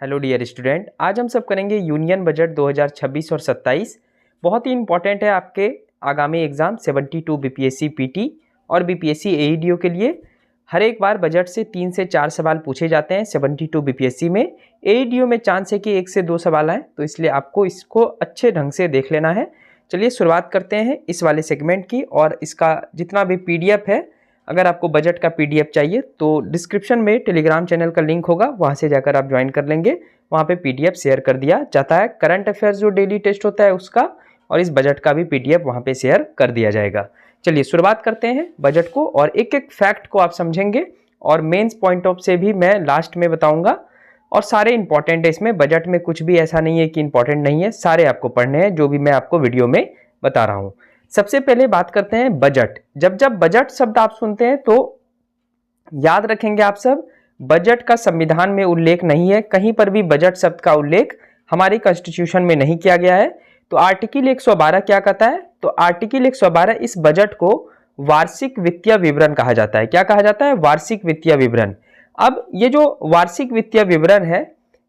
Hello dear student, आज हम सब करेंगे यूनियन बजट 2026 और 27। बहुत ही इंपॉर्टेंट है आपके आगामी एग्जाम 72 बीपीएससी पीटी और बीपीएससी एईडीओ के लिए। हर एक बार बजट से 3 से 4 सवाल पूछे जाते हैं 72 बीपीएससी में। एईडीओ में चांस है कि 1 से 2 सवाल आए, तो इसलिए आपको इसको अच्छे ढंग से देख लेना है। चलिए शुरुआत करते हैं इस वाले सेगमेंट की। और इसका जितना भी पीडीएफ है, अगर आपको बजट का पीडीएफ चाहिए तो डिस्क्रिप्शन में टेलीग्राम चैनल का लिंक होगा, वहाँ से जाकर आप ज्वाइन कर लेंगे। वहाँ पे पीडीएफ शेयर कर दिया जाता है। करंट अफेयर्स जो डेली टेस्ट होता है उसका, और इस बजट का भी पीडीएफ वहाँ पे शेयर कर दिया जाएगा। चलिए शुरुआत करते हैं बजट को, और एक एक फैक्ट को आप समझेंगे और मेंस पॉइंट ऑफ से भी मैं लास्ट में बताऊंगा। और सारे इंपॉर्टेंट है इसमें, बजट में कुछ भी ऐसा नहीं है कि इंपॉर्टेंट नहीं है, सारे आपको पढ़ने हैं जो भी मैं आपको वीडियो में बता रहा हूँ। सबसे पहले बात करते हैं बजट। जब बजट शब्द आप सुनते हैं तो याद रखेंगे आप सब, बजट का संविधान में उल्लेख नहीं है, कहीं पर भी बजट शब्द का उल्लेख हमारी कॉन्स्टिट्यूशन में नहीं किया गया है। तो आर्टिकल 112 क्या कहता है? तो आर्टिकल 112 इस बजट को वार्षिक वित्तीय विवरण कहा जाता है। क्या कहा जाता है? वार्षिक वित्तीय विवरण। अब ये जो वार्षिक वित्तीय विवरण है,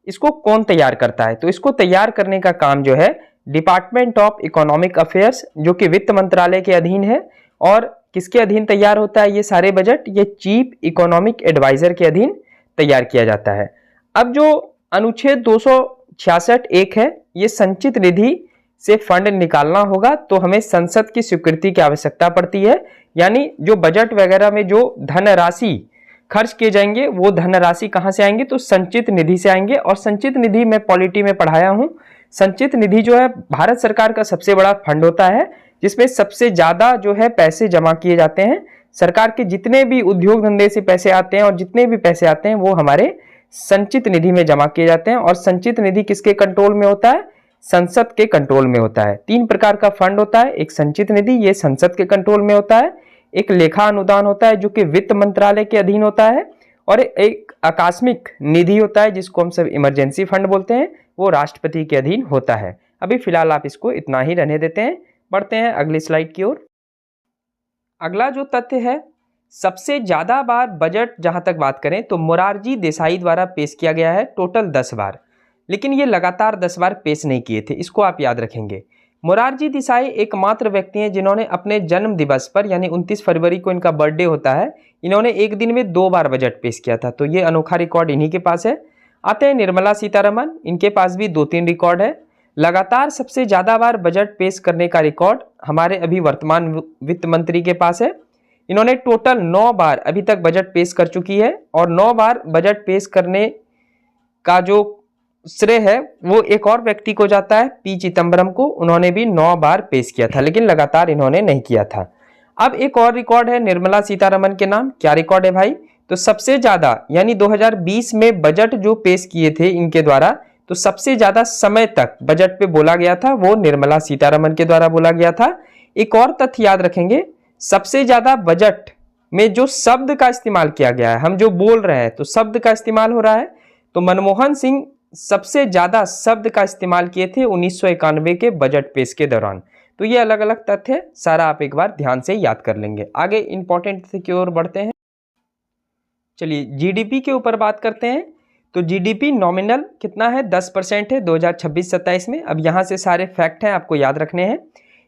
इसको कौन तैयार करता है? तो इसको तैयार करने का काम जो है डिपार्टमेंट ऑफ इकोनॉमिक अफेयर्स, जो कि वित्त मंत्रालय के अधीन है। और किसके अधीन तैयार होता है ये सारे बजट? ये चीफ इकोनॉमिक एडवाइजर के अधीन तैयार किया जाता है। अब जो अनुच्छेद 266 एक है, ये संचित निधि से फंड निकालना होगा, तो हमें संसद की स्वीकृति की आवश्यकता पड़ती है। यानी जो बजट वगैरह में जो धनराशि खर्च किए जाएंगे, वो धनराशि कहां से आएंगे? तो संचित निधि से आएंगे। और संचित निधि मैं पॉलिटी में पढ़ाया हूं। संचित निधि जो है भारत सरकार का सबसे बड़ा फंड होता है, जिसमें सबसे ज्यादा जो है पैसे जमा किए जाते हैं। सरकार के जितने भी उद्योग धंधे से पैसे आते हैं और जितने भी पैसे आते हैं वो हमारे संचित निधि में जमा किए जाते हैं। और संचित निधि किसके कंट्रोल में होता है? संसद के कंट्रोल में होता है। 3 प्रकार का फंड होता है। एक संचित निधि, ये संसद के कंट्रोल में होता है। एक लेखा अनुदान होता है जो कि वित्त मंत्रालय के अधीन होता है। और एक आकस्मिक निधि होता है जिसको हम सब इमरजेंसी फंड बोलते हैं, वो राष्ट्रपति के अधीन होता है। अभी फिलहाल आप इसको इतना ही रहने देते हैं। बढ़ते हैं अगली स्लाइड की ओर। अगला जो तथ्य है, सबसे ज्यादा बार बजट जहां तक बात करें तो मोरारजी देसाई द्वारा पेश किया गया है, टोटल 10 बार। लेकिन ये लगातार 10 बार पेश नहीं किए थे, इसको आप याद रखेंगे। मोरारजी देसाई एकमात्र व्यक्ति हैं जिन्होंने अपने जन्म दिवस पर, यानी 29 फरवरी को इनका बर्थडे होता है, इन्होंने एक दिन में 2 बार बजट पेश किया था। तो ये अनोखा रिकॉर्ड इन्हीं के पास है। आते हैं निर्मला सीतारमण, इनके पास भी 2-3 रिकॉर्ड है। लगातार सबसे ज्यादा बार बजट पेश करने का रिकॉर्ड हमारे अभी वर्तमान वित्त मंत्री के पास है। इन्होंने टोटल 9 बार अभी तक बजट पेश कर चुकी है। और 9 बार बजट पेश करने का जो श्रेय है वो एक और व्यक्ति को जाता है, पी चिदम्बरम को। उन्होंने भी 9 बार पेश किया था, लेकिन लगातार इन्होंने नहीं किया था। अब एक और रिकॉर्ड है निर्मला सीतारमण के नाम। क्या रिकॉर्ड है भाई? तो सबसे ज्यादा, यानी 2020 में बजट जो पेश किए थे इनके द्वारा, तो सबसे ज्यादा समय तक बजट पे बोला गया था वो निर्मला सीतारमण के द्वारा बोला गया था। एक और तथ्य याद रखेंगे, सबसे ज्यादा बजट में जो शब्द का इस्तेमाल किया गया है, हम जो बोल रहे हैं तो शब्द का इस्तेमाल हो रहा है, तो मनमोहन सिंह सबसे ज्यादा शब्द का इस्तेमाल किए थे 1991 के बजट पेश के दौरान। तो ये अलग अलग तथ्य है, सारा आप एक बार ध्यान से याद कर लेंगे। आगे इंपॉर्टेंट तथ्य की ओर बढ़ते हैं। चलिए जीडीपी के ऊपर बात करते हैं। तो जीडीपी नॉमिनल कितना है? 10% है 2026-27 में। अब यहाँ से सारे फैक्ट हैं, आपको याद रखने हैं।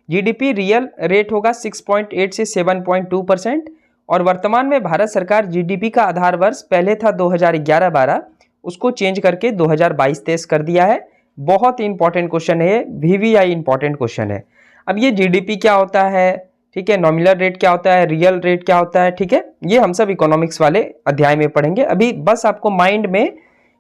जीडीपी रियल रेट होगा 6.8 से 7.2%। और वर्तमान में भारत सरकार जीडीपी का आधार वर्ष पहले था 2011-12, उसको चेंज करके 2022-23 कर दिया है। बहुत ही इंपॉर्टेंट क्वेश्चन है, वीवीआई इंपॉर्टेंट क्वेश्चन है। अब ये जीडीपी क्या होता है, ठीक है, नॉमिनल रेट क्या होता है, रियल रेट क्या होता है, ठीक है, ये हम सब इकोनॉमिक्स वाले अध्याय में पढ़ेंगे। अभी बस आपको माइंड में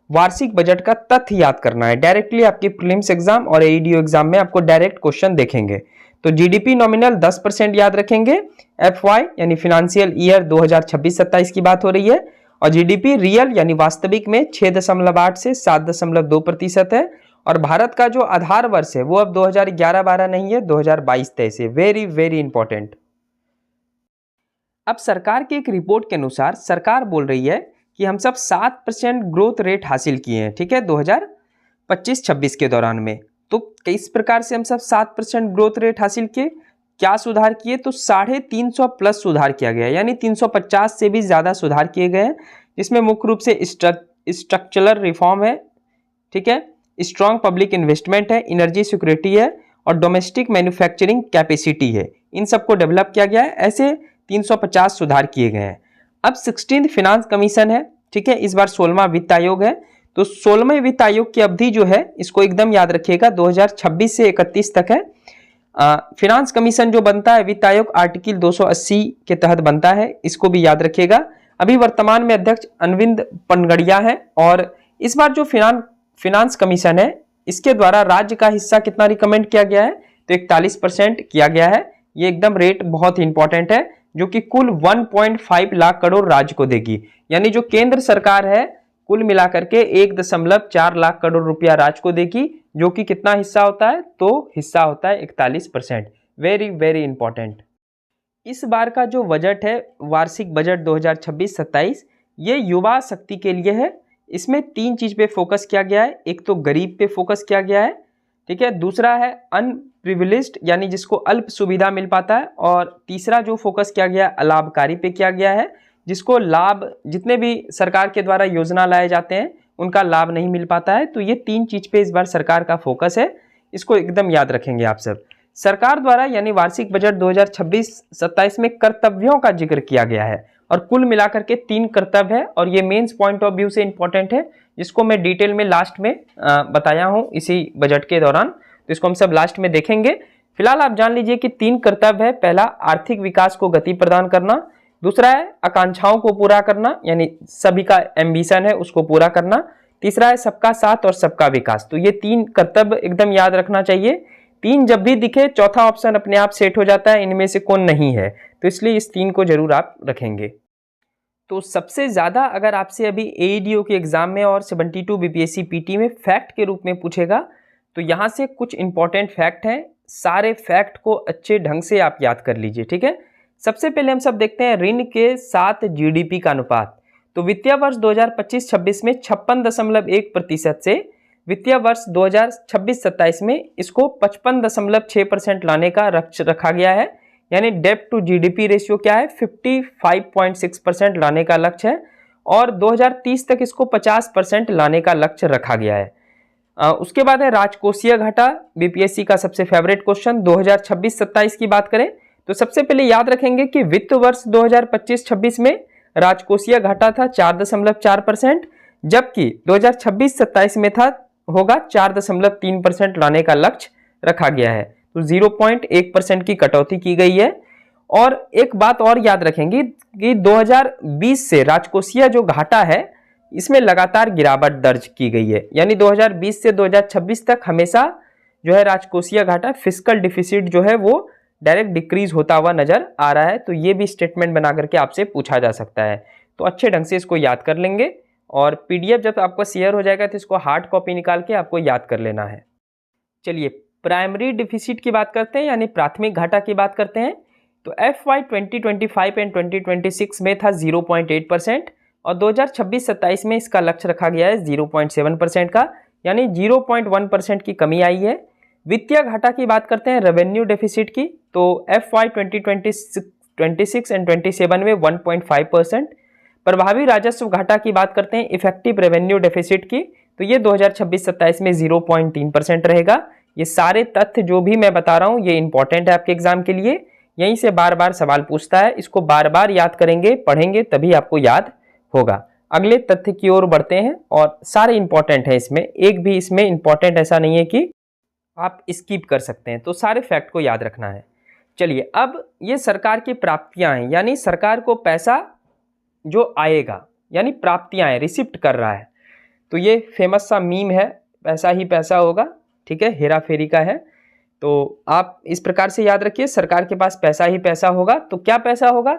वार्षिक बजट का तथ्य याद करना है। डायरेक्टली आपके प्रीलिम्स एग्जाम और एईडीओ एग्जाम में आपको डायरेक्ट क्वेश्चन देखेंगे। तो जीडीपी नॉमिनल 10% याद रखेंगे। एफवाई यानी फाइनेंशियल ईयर 2026-27 की बात हो रही है। और जीडीपी रियल यानी वास्तविक में 6.8 से 7.2% है। और भारत का जो आधार वर्ष है वो अब 2011-12 नहीं है, 2022-23 है। Very very important. अब सरकार की एक रिपोर्ट के अनुसार सरकार बोल रही है कि हम सब 7% ग्रोथ रेट हासिल किए हैं, ठीक है, 2025-26 के दौरान में। तो किस प्रकार से हम सब 7% ग्रोथ रेट हासिल किए, क्या सुधार किए? तो 350 प्लस सुधार किया गया, यानी 350 से भी ज्यादा सुधार किए गए हैं, जिसमें मुख्य रूप से स्ट्रक्चरल रिफॉर्म है, ठीक है, स्ट्रॉन्ग पब्लिक इन्वेस्टमेंट है, एनर्जी सिक्योरिटी है और डोमेस्टिक मैन्युफैक्चरिंग कैपेसिटी है। इन सबको डेवलप किया गया है। ऐसे 350 सुधार किए गए हैं। अब 16th फिनांस कमीशन है, ठीक है, इस बार 16वां वित्त आयोग है। तो 16वें वित्त आयोग की अवधि जो है इसको एकदम याद रखिएगा 2026 से 31 तक है। फिनांस कमीशन जो बनता है वित्त आयोग आर्टिकल 280 के तहत बनता है, इसको भी याद रखिएगा। अभी वर्तमान में अध्यक्ष अरविंद पनगड़िया है और इस बार जो फिनांस कमीशन है इसके द्वारा राज्य का हिस्सा कितना रिकमेंड किया गया है, तो 41% किया गया है। ये एकदम रेट बहुत ही इंपॉर्टेंट है जो कि कुल 1.5 लाख करोड़ राज्य को देगी। यानी जो केंद्र सरकार है कुल मिलाकर के 1.4 लाख करोड़ रुपया राज्य को देगी, जो कि कितना हिस्सा होता है, तो हिस्सा होता है 41%। Very very important. इस बार का जो बजट है वार्षिक बजट 2026-27 ये युवा शक्ति के लिए है। इसमें 3 चीज पे फोकस किया गया है। एक तो गरीब पे फोकस किया गया है, ठीक है, दूसरा है अनप्रिविलेज्ड यानी जिसको अल्प सुविधा मिल पाता है, और तीसरा जो फोकस किया गया है अलाभकारी पे किया गया है, जिसको लाभ जितने भी सरकार के द्वारा योजना लाए जाते हैं उनका लाभ नहीं मिल पाता है। तो ये 3 चीज पे इस बार सरकार का फोकस है, इसको एकदम याद रखेंगे आप सब। सरकार द्वारा यानी वार्षिक बजट 2026-27 में कर्तव्यों का जिक्र किया गया है और कुल मिलाकर के 3 कर्तव्य है और ये मेंस पॉइंट ऑफ व्यू से इंपॉर्टेंट है, जिसको मैं डिटेल में लास्ट में बताया हूं इसी बजट के दौरान, तो इसको हम सब लास्ट में देखेंगे। फिलहाल आप जान लीजिए कि 3 कर्तव्य है। पहला आर्थिक विकास को गति प्रदान करना, दूसरा है आकांक्षाओं को पूरा करना यानी सभी का एम्बिशन है उसको पूरा करना, तीसरा है सबका साथ और सबका विकास। तो ये 3 कर्तव्य एकदम याद रखना चाहिए। 3 जब भी दिखे चौथा ऑप्शन अपने आप सेट हो जाता है, इनमें से कौन नहीं है, तो इसलिए इस 3 को जरूर आप रखेंगे। तो सबसे ज्यादा अगर आपसे अभी एईडीओ के एग्जाम में और 72 बीपीएससी पीटी में फैक्ट के रूप में पूछेगा तो यहाँ से कुछ इंपॉर्टेंट फैक्ट हैं। सारे फैक्ट को अच्छे ढंग से आप याद कर लीजिए, ठीक है। सबसे पहले हम सब देखते हैं ऋण के साथ जीडीपी का अनुपात। तो वित्तीय वर्ष 2025-26 में 56.1% से वित्तीय वर्ष 2026-27 में इसको 55.6% लाने का लक्ष्य रखा गया है। यानी डेब्ट टू जीडीपी रेशियो क्या है, 55.6% लाने का लक्ष्य है और 2030 तक इसको 50% लाने का लक्ष्य रखा गया है। उसके बाद है राजकोषीय घाटा, बीपीएससी का सबसे फेवरेट क्वेश्चन। 2026-27 की बात करें तो सबसे पहले याद रखेंगे कि वित्त वर्ष 2025-26 में राजकोषीय घाटा था 4.4%, जबकि 2026-27 में होगा 4.3% लाने का लक्ष्य रखा गया है। तो 0.1% की कटौती की गई है। और एक बात और याद रखेंगे कि 2020 से राजकोषीय जो घाटा है इसमें लगातार गिरावट दर्ज की गई है। यानी 2020 से 2026 तक हमेशा जो है राजकोषीय घाटा फिस्कल डिफिसिट जो है वो डायरेक्ट डिक्रीज होता हुआ नजर आ रहा है। तो ये भी स्टेटमेंट बना करके आपसे पूछा जा सकता है, तो अच्छे ढंग से इसको याद कर लेंगे। और पीडीएफ जब आपको शेयर हो जाएगा तो इसको हार्ड कॉपी निकाल के आपको याद कर लेना है। चलिए प्राइमरी डिफिसिट की बात करते हैं यानी प्राथमिक घाटा की बात करते हैं। तो FY 2025 एंड 2026 में था 0.8% और 2026-27 में इसका लक्ष्य रखा गया है 0.7% का, यानी 0.1% की कमी आई है। वित्तीय घाटा की बात करते हैं रेवेन्यू डेफिसिट की, तो FY 2026 एंड 27 में 1.5%। प्रभावी राजस्व घाटा की बात करते हैं इफेक्टिव रेवेन्यू डेफिसिट की, तो ये 2026-27 में 0.3% रहेगा। ये सारे तथ्य जो भी मैं बता रहा हूँ ये इंपॉर्टेंट है आपके एग्जाम के लिए, यहीं से बार बार सवाल पूछता है, इसको बार बार याद करेंगे, पढ़ेंगे तभी आपको याद होगा। अगले तथ्य की ओर बढ़ते हैं और सारे इंपॉर्टेंट है इसमें, एक भी इसमें इंपॉर्टेंट ऐसा नहीं है कि आप स्किप कर सकते हैं, तो सारे फैक्ट को याद रखना है। चलिए अब ये सरकार की प्राप्तियां हैं, यानी सरकार को पैसा जो आएगा यानी प्राप्तियां हैं, रिसिप्ट कर रहा है। तो ये फेमस सा मीम है, पैसा ही पैसा होगा, ठीक है, हेरा फेरी का है। तो आप इस प्रकार से याद रखिए सरकार के पास पैसा ही पैसा होगा। तो क्या पैसा होगा,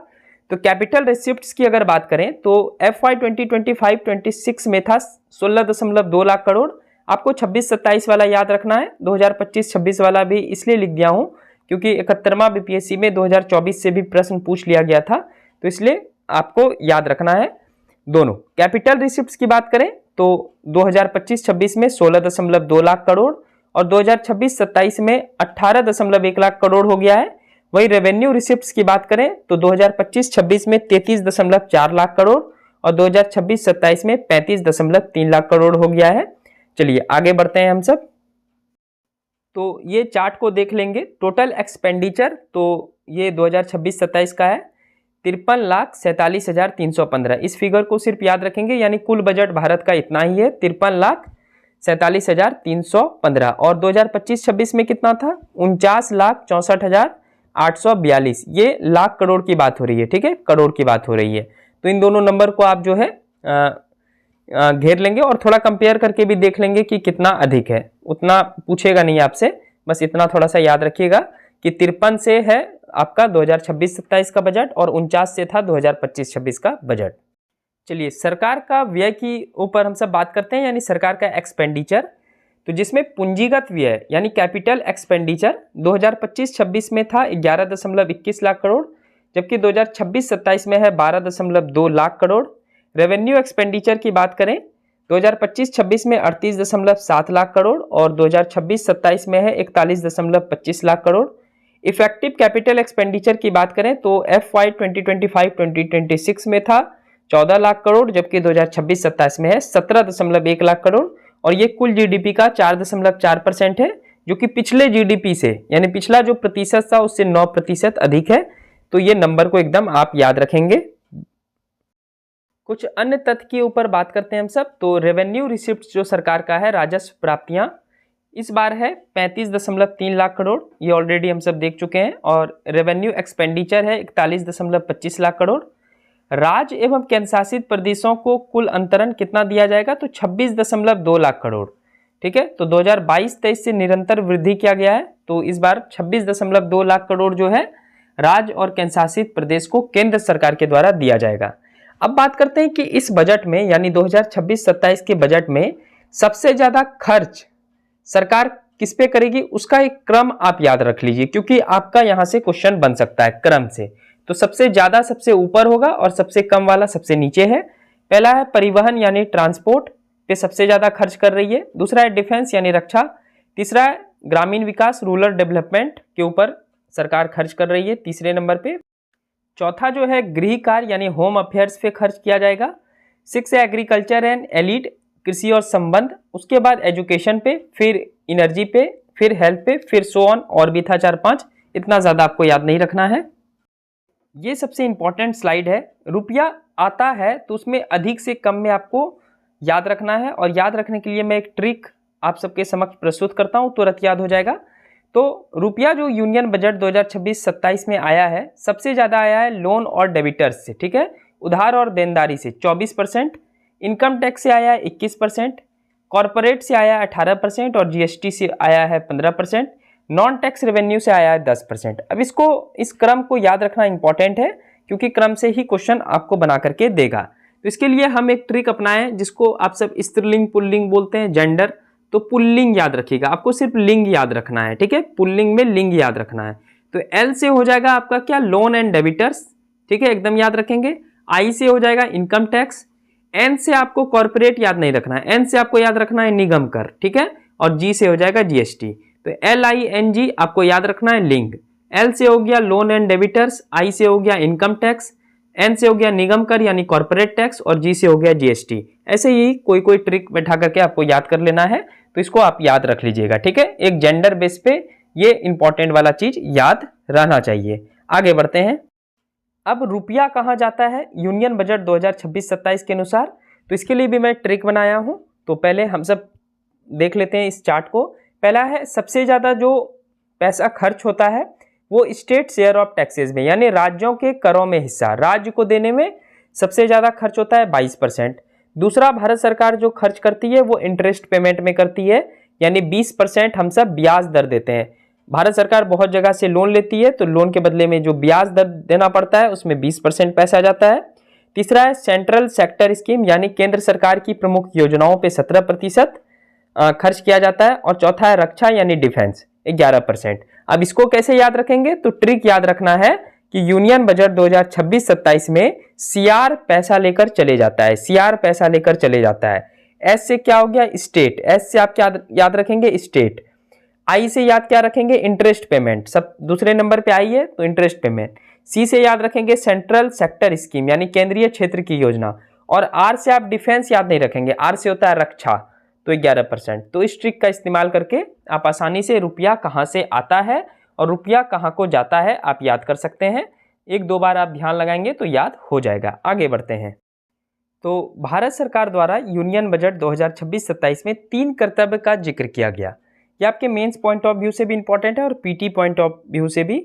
तो कैपिटल रिसिप्ट्स की अगर बात करें तो FY 2025-26 में था 16.2 लाख करोड़। आपको 26-27 वाला याद रखना है, 2025-26 वाला भी इसलिए लिख दिया हूं क्योंकि 71वां बीपीएससी में 2024 से भी प्रश्न पूछ लिया गया था, तो इसलिए आपको याद रखना है दोनों। कैपिटल रिसिप्ट्स की बात करें तो 2025-26 में 16.2 लाख करोड़ और 2026-27 में 18.1 लाख करोड़ हो गया है। वही रेवेन्यू रिसिप्ट्स की बात करें तो 2025-26 में 33.4 लाख करोड़ और 2026-27 में 35.3 लाख करोड़ हो गया है। चलिए आगे बढ़ते हैं हम सब। तो ये चार्ट को देख लेंगे। टोटल एक्सपेंडिचर तो ये 2026-27 का है 53,47,315। इस फिगर को सिर्फ याद रखेंगे, यानी कुल बजट भारत का इतना ही है 53,47,315। और 2025-26 में कितना था 49,64,842। ये लाख करोड़ की बात हो रही है, ठीक है, करोड़ की बात हो रही है। तो इन दोनों नंबर को आप जो है घेर लेंगे और थोड़ा कंपेयर करके भी देख लेंगे कि कितना अधिक है। उतना पूछेगा नहीं आपसे, बस इतना थोड़ा सा याद रखिएगा कि 53 से है आपका 2026-27 का बजट और 49 से था 2025-26 का बजट। चलिए सरकार का व्यय की ऊपर हम सब बात करते हैं, यानी सरकार का एक्सपेंडिचर। तो जिसमें पूंजीगत व्यय यानी कैपिटल एक्सपेंडिचर 2025-26 में था 11.21 लाख करोड़, जबकि 2026-27 में है 12.2 लाख करोड़। रेवेन्यू एक्सपेंडिचर की बात करें 2025-26 में 38.7 लाख करोड़ और 2026-27 में है 41.25 lakh crore. Effective capital expenditure की बात करें तो FY 2025-2026 में था 14 लाख करोड़, जबकि 2026-27 में है 17.1 लाख करोड़। और ये कुल जीडीपी का 4.4% है, जो कि पिछले जीडीपी से यानी पिछला जो प्रतिशत था उससे 9% अधिक है। तो ये नंबर को एकदम आप याद रखेंगे। कुछ अन्य तथ्य के ऊपर बात करते हैं हम सब। तो रेवेन्यू रिसिप्ट जो सरकार का है, राजस्व प्राप्तियां, इस बार है 35.3 लाख करोड़, ये ऑलरेडी हम सब देख चुके हैं। और रेवेन्यू एक्सपेंडिचर है 41.25 लाख करोड़। राज्य एवं केंद्र शासित प्रदेशों को कुल अंतरण कितना दिया जाएगा तो 26.2 लाख करोड़, ठीक है। तो 2022-23 से निरंतर वृद्धि किया गया है, तो इस बार 26.2 लाख करोड़ जो है राज्य और केंद्र शासित प्रदेश को केंद्र सरकार के द्वारा दिया जाएगा। अब बात करते हैं कि इस बजट में यानी 2026-27 के बजट में सबसे ज्यादा खर्च सरकार किस पे करेगी, उसका एक क्रम आप याद रख लीजिए, क्योंकि आपका यहां से क्वेश्चन बन सकता है क्रम से। तो सबसे ज्यादा सबसे ऊपर होगा और सबसे कम वाला सबसे नीचे है। पहला है परिवहन यानी ट्रांसपोर्ट पे सबसे ज्यादा खर्च कर रही है। दूसरा है डिफेंस यानी रक्षा। तीसरा है ग्रामीण विकास रूरल डेवलपमेंट के ऊपर सरकार खर्च कर रही है तीसरे नंबर पे। चौथा जो है गृह कार्य यानी होम अफेयर्स पे खर्च किया जाएगा। 6 है एग्रीकल्चर एंड एलिड कृषि और संबंध। उसके बाद एजुकेशन पे, फिर एनर्जी पे, फिर हेल्थ पे, फिर सो ऑन और भी था 4-5। इतना ज्यादा आपको याद नहीं रखना है। ये सबसे इंपॉर्टेंट स्लाइड है। रुपया आता है तो उसमें अधिक से कम में आपको याद रखना है, और याद रखने के लिए मैं एक ट्रिक आप सबके समक्ष प्रस्तुत करता हूं, तुरंत याद हो जाएगा। तो रुपया जो यूनियन बजट 2026-27 में आया है, सबसे ज्यादा आया है लोन और डेबिटर्स से, ठीक है, उधार और देनदारी से 24%, इनकम टैक्स से आया है 21%, कॉरपोरेट से आया है 18% और जीएसटी से आया है 15%, नॉन टैक्स रेवेन्यू से आया है 10%। अब इस क्रम को याद रखना इंपॉर्टेंट है, क्योंकि क्रम से ही क्वेश्चन आपको बना करके देगा। तो इसके लिए हम एक ट्रिक अपनाएं जिसको आप सब स्त्रीलिंग पुल्लिंग बोलते हैं, जेंडर। तो पुल्लिंग याद रखिएगा, आपको सिर्फ लिंग याद रखना है, ठीक है, पुल्लिंग में लिंग याद रखना है। तो एल से हो जाएगा आपका क्या, लोन एंड डेबिटर्स, ठीक है, एकदम याद रखेंगे। आई से हो जाएगा इनकम टैक्स। एन से आपको कॉर्पोरेट याद नहीं रखना है, एन से आपको याद रखना है निगम कर, ठीक है, और जी से हो जाएगा जीएसटी। तो LING आपको याद रखना है लिंग। एल से हो गया लोन एंड डेबिटर्स, आई से हो गया इनकम टैक्स, एन से हो गया निगम कर यानी कॉर्पोरेट टैक्स, और जी से हो गया जीएसटी। ऐसे ही कोई ट्रिक बैठा करके आपको याद कर लेना है, तो इसको आप याद रख लीजिएगा, ठीक है। एक जेंडर बेस पे ये इंपॉर्टेंट वाला चीज याद रहना चाहिए। आगे बढ़ते हैं। अब रुपया कहाँ जाता है यूनियन बजट 2026-27 के अनुसार, तो इसके लिए भी मैं ट्रिक बनाया हूं। तो पहले हम सब देख लेते हैं इस चार्ट को। पहला है सबसे ज्यादा जो पैसा खर्च होता है वो स्टेट शेयर ऑफ टैक्सेस में, यानी राज्यों के करों में हिस्सा राज्य को देने में सबसे ज्यादा खर्च होता है 22%। दूसरा, भारत सरकार जो खर्च करती है वो इंटरेस्ट पेमेंट में करती है, यानी 20% हम सब ब्याज दर देते हैं। भारत सरकार बहुत जगह से लोन लेती है, तो लोन के बदले में जो ब्याज दर देना पड़ता है उसमें 20% पैसा जाता है। तीसरा है सेंट्रल सेक्टर स्कीम, यानी केंद्र सरकार की प्रमुख योजनाओं पे 17% खर्च किया जाता है। और चौथा है रक्षा यानी डिफेंस 11%। अब इसको कैसे याद रखेंगे, तो ट्रिक याद रखना है कि यूनियन बजट 2026-27 में सीआर पैसा लेकर चले जाता है, सीआर पैसा लेकर चले जाता है। एस से क्या हो गया, स्टेट, एस से आप क्या याद रखेंगे, स्टेट। आई से याद क्या रखेंगे, इंटरेस्ट पेमेंट, सब दूसरे नंबर पे आई है तो इंटरेस्ट पेमेंट। सी से याद रखेंगे सेंट्रल सेक्टर स्कीम, यानी केंद्रीय क्षेत्र की योजना। और आर से आप डिफेंस याद नहीं रखेंगे, आर से होता है रक्षा, तो 11%। तो इस ट्रिक का इस्तेमाल करके आप आसानी से रुपया कहाँ से आता है और रुपया कहाँ को जाता है आप याद कर सकते हैं। एक दो बार आप ध्यान लगाएंगे तो याद हो जाएगा। आगे बढ़ते हैं। तो भारत सरकार द्वारा यूनियन बजट 2026-27 में 3 कर्तव्य का जिक्र किया गया। ये आपके मेंस पॉइंट ऑफ व्यू से भी इंपॉर्टेंट है और पीटी पॉइंट ऑफ व्यू से भी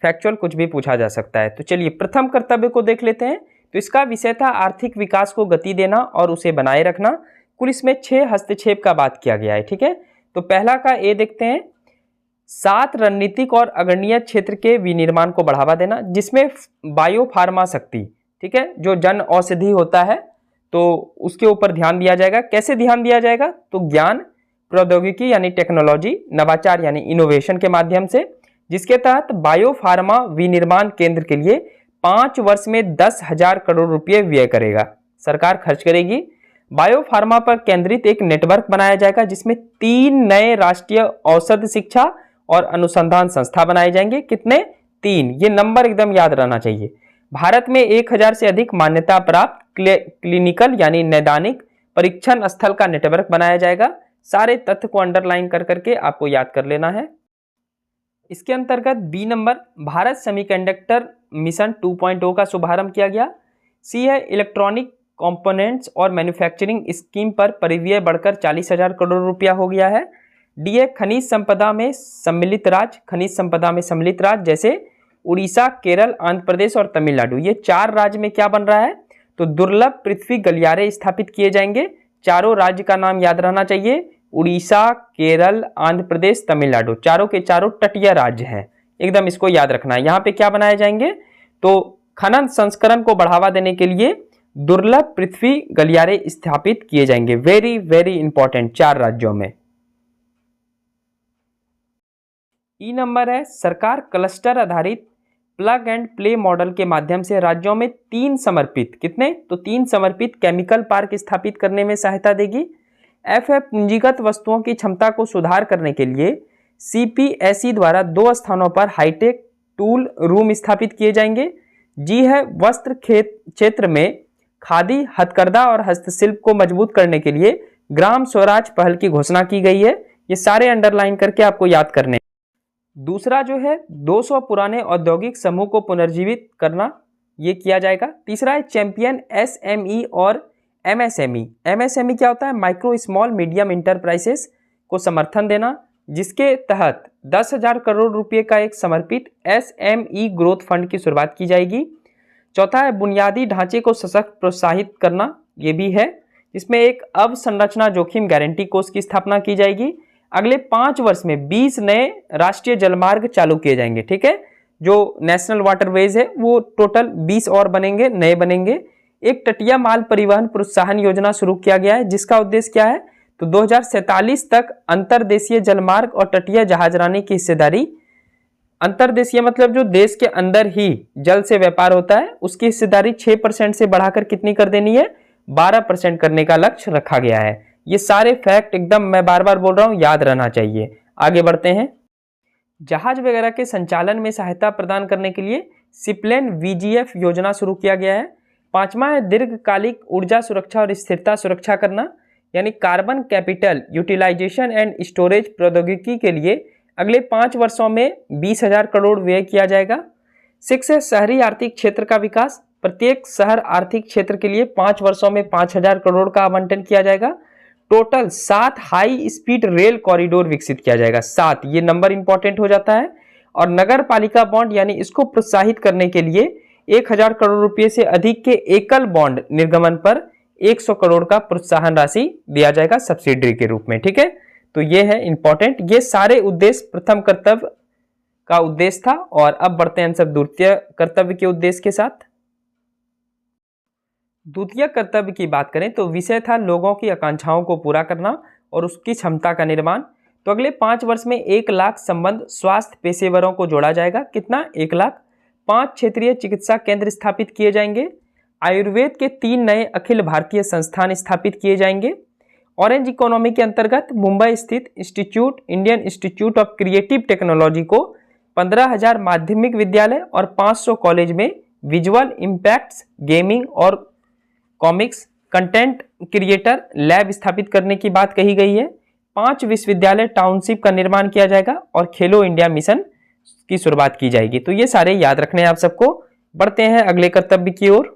फैक्चुअल कुछ भी पूछा जा सकता है। तो चलिए प्रथम कर्तव्य को देख लेते हैं। तो इसका विषय था आर्थिक विकास को गति देना और उसे बनाए रखना। कुल इसमें 6 हस्तक्षेप का बात किया गया है, ठीक है। तो पहला का ए देखते हैं, 7 रणनीतिक और अग्रणीय क्षेत्र के विनिर्माण को बढ़ावा देना, जिसमें बायो फार्मा शक्ति, ठीक है, जो जन औषधि होता है तो उसके ऊपर ध्यान दिया जाएगा। कैसे ध्यान दिया जाएगा? तो ज्ञान प्रौद्योगिकी यानी टेक्नोलॉजी, नवाचार यानी इनोवेशन के माध्यम से, जिसके तहत बायो फार्मा विनिर्माण केंद्र के लिए 5 वर्ष में 10,000 करोड़ रुपए व्यय करेगा, सरकार खर्च करेगी। बायो फार्मा पर केंद्रित एक नेटवर्क बनाया जाएगा जिसमें 3 नए राष्ट्रीय औषध शिक्षा और अनुसंधान संस्था बनाए जाएंगे। कितने? 3। ये नंबर एकदम याद रहना चाहिए। भारत में 1000 से अधिक मान्यता प्राप्त क्लिनिकल यानी नैदानिक परीक्षण स्थल का नेटवर्क बनाया जाएगा। सारे तथ्य को अंडरलाइन कर करके आपको याद कर लेना है। इसके अंतर्गत B number, Bharat semiconductor mission 2.0 का शुभारंभ किया गया। सी है, इलेक्ट्रॉनिक कंपोनेंट्स और मैन्युफैक्चरिंग स्कीम पर परिव्यय बढ़कर 40,000 करोड़ रुपया हो गया है। डी है, खनिज संपदा में सम्मिलित राज्य जैसे उड़ीसा, केरल, आंध्र प्रदेश और तमिलनाडु, ये 4 राज्य में क्या बन रहा है? तो दुर्लभ पृथ्वी गलियारे स्थापित किए जाएंगे। चारों राज्य का नाम याद रहना चाहिए, उड़ीसा, केरल, आंध्र प्रदेश, तमिलनाडु, चारों के चारों तटीय राज्य हैं, एकदम इसको याद रखना है। यहाँ पे क्या बनाए जाएंगे? तो खनन संस्करण को बढ़ावा देने के लिए दुर्लभ पृथ्वी गलियारे स्थापित किए जाएंगे। वेरी वेरी इंपॉर्टेंट, 4 राज्यों में। ई नंबर है, सरकार क्लस्टर आधारित प्लग एंड प्ले मॉडल के माध्यम से राज्यों में 3 समर्पित, कितने? तो 3 समर्पित केमिकल पार्क स्थापित करने में सहायता देगी। एफ है, पूंजीगत वस्तुओं की क्षमता को सुधार करने के लिए सीपीएसई द्वारा 2 स्थानों पर हाईटेक टूल रूम स्थापित किए जाएंगे। जी है, वस्त्र क्षेत्र में खादी, हथकरघा और हस्तशिल्प को मजबूत करने के लिए ग्राम स्वराज पहल की घोषणा की गई है। ये सारे अंडरलाइन करके आपको याद करने। दूसरा जो है 200 पुराने औद्योगिक समूह को पुनर्जीवित करना, ये किया जाएगा। तीसरा है चैंपियन एसएमई और एमएसएमई। एमएसएमई क्या होता है? माइक्रो स्मॉल मीडियम इंटरप्राइजेस को समर्थन देना, जिसके तहत 10,000 करोड़ रुपए का एक समर्पित एसएमई ग्रोथ फंड की शुरुआत की जाएगी। चौथा है बुनियादी ढांचे को सशक्त प्रोत्साहित करना, ये भी है, जिसमें एक अवसंरचना जोखिम गारंटी कोष की स्थापना की जाएगी। अगले 5 वर्ष में 20 नए राष्ट्रीय जलमार्ग चालू किए जाएंगे, ठीक है। जो नेशनल वाटरवेज है वो टोटल 20 और बनेंगे, नए बनेंगे। एक तटीय माल परिवहन प्रोत्साहन योजना शुरू किया गया है, जिसका उद्देश्य क्या है? तो 2047 तक अंतर्देशीय जलमार्ग और तटीय जहाजरानी की हिस्सेदारी, अंतर्देशीय मतलब जो देश के अंदर ही जल से व्यापार होता है, उसकी हिस्सेदारी 6% से बढ़ाकर कितनी कर देनी है? 12% करने का लक्ष्य रखा गया है। ये सारे फैक्ट एकदम मैं बार बार बोल रहा हूं, याद रहना चाहिए। आगे बढ़ते हैं। जहाज वगैरह के संचालन में सहायता प्रदान करने के लिए सिप्लेन वीजीएफ योजना शुरू किया गया है। 5वां है दीर्घकालिक ऊर्जा सुरक्षा और स्थिरता सुरक्षा करना, यानी carbon capital utilisation and storage प्रौद्योगिकी के लिए अगले 5 वर्षों में 20,000 करोड़ व्यय किया जाएगा। 6 है शहरी आर्थिक क्षेत्र का विकास, प्रत्येक शहर आर्थिक क्षेत्र के लिए 5 वर्षों में 5,000 करोड़ का आवंटन किया जाएगा। Total 7 high speed rail corridor विकसित किया जाएगा। 7, ये नंबर इंपॉर्टेंट हो जाता है। और नगर पालिका बॉन्ड यानी इसको प्रोत्साहित करने के लिए 1,000 करोड़ रुपए से अधिक के एकल बॉन्ड निर्गमन पर 100 करोड़ का प्रोत्साहन राशि दिया जाएगा सब्सिडी के रूप में, ठीक है। तो ये है इंपॉर्टेंट। ये सारे उद्देश्य प्रथम कर्तव्य का उद्देश्य था। और अब बढ़ते हैं सब द्वितीय कर्तव्य के उद्देश्य के साथ। द्वितीय कर्तव्य की बात करें तो विषय था लोगों की आकांक्षाओं को पूरा करना और उसकी क्षमता का निर्माण। तो अगले 5 वर्ष में 1 लाख संबंध स्वास्थ्य पेशेवरों को जोड़ा जाएगा। कितना? 1 लाख। 5 क्षेत्रीय चिकित्सा केंद्र स्थापित किए जाएंगे। आयुर्वेद के 3 नए अखिल भारतीय संस्थान स्थापित किए जाएंगे। ऑरेंज इकोनॉमी के अंतर्गत मुंबई स्थित Indian institute of creative technology को 15,000 माध्यमिक विद्यालय और 500 कॉलेज में विजुअल इम्पैक्ट्स, गेमिंग और कॉमिक्स कंटेंट क्रिएटर लैब स्थापित करने की बात कही गई है। 5 विश्वविद्यालय टाउनशिप का निर्माण किया जाएगा और खेलो इंडिया मिशन की शुरुआत की जाएगी। तो ये सारे याद रखने हैं आप सबको। बढ़ते हैं अगले कर्तव्य की ओर।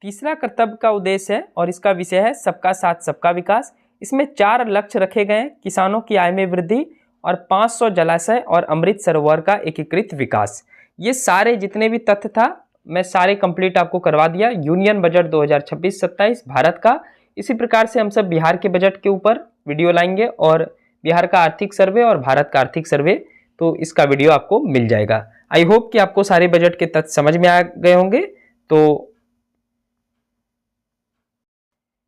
तीसरा कर्तव्य का उद्देश्य है और इसका विषय है सबका साथ सबका विकास। इसमें 4 लक्ष्य रखे गए हैं। किसानों की आय में वृद्धि और 500 जलाशय और अमृत सरोवर का एकीकृत विकास। ये सारे जितने भी तथ्य था मैं सारे कंप्लीट आपको करवा दिया। यूनियन बजट 2026-27 भारत का। इसी प्रकार से हम सब बिहार के बजट के ऊपर वीडियो लाएंगे और बिहार का आर्थिक सर्वे और भारत का आर्थिक सर्वे, तो इसका वीडियो आपको मिल जाएगा। आई होप कि आपको सारे बजट के तथ्य समझ में आ गए होंगे। तो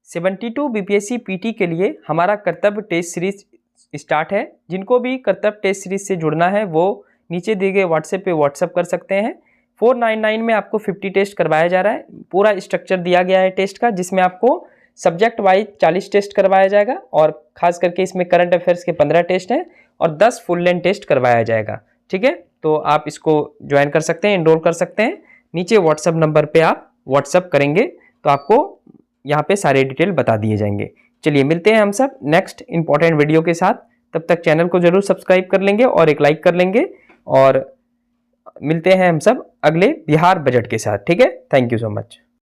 72 बीपीएससी पीटी के लिए हमारा कर्तव्य टेस्ट सीरीज स्टार्ट है। जिनको भी कर्तव्य टेस्ट सीरीज से जुड़ना है वो नीचे दिए गए व्हाट्सएप पे व्हाट्सएप कर सकते हैं। 499 में आपको 50 टेस्ट करवाया जा रहा है। पूरा स्ट्रक्चर दिया गया है टेस्ट का, जिसमें आपको सब्जेक्ट वाइज 40 टेस्ट करवाया जाएगा और खास करके इसमें करंट अफेयर्स के 15 टेस्ट हैं और 10 फुल लेंथ टेस्ट करवाया जाएगा। ठीक है, तो आप इसको ज्वाइन कर सकते हैं, एनरोल कर सकते हैं। नीचे व्हाट्सएप नंबर पे आप व्हाट्सएप करेंगे तो आपको यहाँ पे सारे डिटेल बता दिए जाएंगे। चलिए मिलते हैं हम सब नेक्स्ट इंपॉर्टेंट वीडियो के साथ। तब तक चैनल को जरूर सब्सक्राइब कर लेंगे और एक लाइक कर लेंगे और मिलते हैं हम सब अगले बिहार बजट के साथ। ठीक है, थैंक यू सो मच।